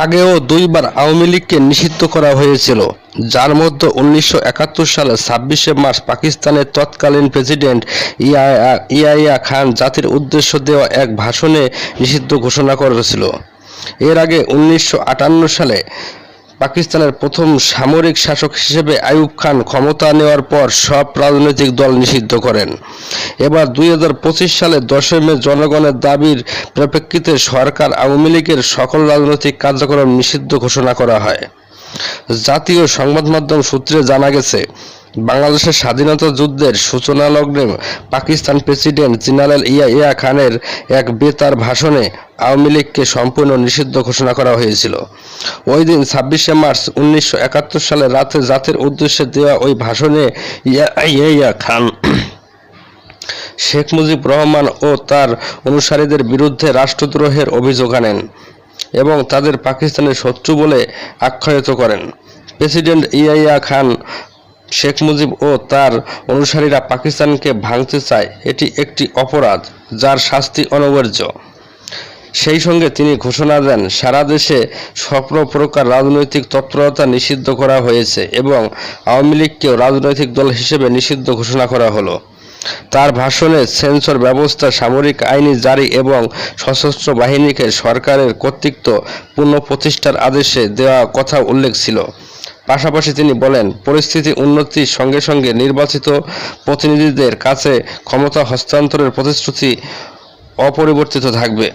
আগেও দুইবার আওয়ামী লীগকে নিষিদ্ধ করা হয়েছিল, যার মধ্যে 1971 সালে 26শে মার্চ পাকিস্তানের তৎকালীন প্রেসিডেন্ট ইয়াহিয়া খান জাতির উদ্দেশ্যে দেওয়া এক ভাষণে নিষিদ্ধ ঘোষণা করেছিল। এর আগে 1958 সালে পাকিস্তানের প্রথম সামরিক শাসক হিসেবে আইয়ুব খান ক্ষমতা নেওয়ার পর সব রাজনৈতিক দল নিষিদ্ধ করেন। এবার 2025 সালে 10 মে জনগণের দাবির প্রেক্ষিতে সরকার আওয়ামী লীগের সকল রাজনৈতিক কার্যক্রম নিষিদ্ধ ঘোষণা করা হয়। জাতীয় সংবাদ মাধ্যম সূত্রে জানা গেছে, বাংলাদেশের স্বাধীনতা যুদ্ধের সূচনা লগ্নে পাকিস্তান প্রেসিডেন্ট জেনারেল ইয়াহিয়া খানের এক বেতার ভাষণে আওয়ামী লীগকে সম্পূর্ণ নিষিদ্ধ ঘোষণা করা হয়েছিল। ওই দিন 26শে মার্চ 1971 সালে রাতে জাতির উদ্দেশ্যে দেওয়া ওই ভাষণে ইয়াহিয়া খান শেখ মুজিবুর রহমান ও তার অনুসারীদের বিরুদ্ধে রাষ্ট্রদ্রোহের অভিযোগ আনেন এবং তাদের পাকিস্তানের শত্রু বলে আখ্যায়িত করেন। প্রেসিডেন্ট ইয়াহিয়া খান শেখ মুজিব ও তার অনুসারীরা পাকিস্তানকে ভাঙতে চায়, এটি একটি অপরাধ যার শাস্তি অনিবার্য। সেই সঙ্গে তিনি ঘোষণা দেন, সারা দেশে সকল প্রকার রাজনৈতিক তৎপরতা নিষিদ্ধ করা হয়েছে এবং আওয়ামী লীগকেও রাজনৈতিক দল হিসেবে নিষিদ্ধ ঘোষণা করা হলো। তার ভাষণে সেন্সর ব্যবস্থা, সামরিক আইন জারি এবং সশস্ত্র বাহিনীকে সরকারের কর্তৃত্ব পুনঃপ্রতিষ্ঠার আদেশে দেওয়া কথা উল্লেখ ছিল। পাশাপাশি তিনি বলেন, পরিস্থিতি উন্নতির সঙ্গে সঙ্গে নির্বাচিত প্রতিনিধিদের কাছে ক্ষমতা হস্তান্তরের প্রতিশ্রুতি অপরিবর্তিত থাকবে।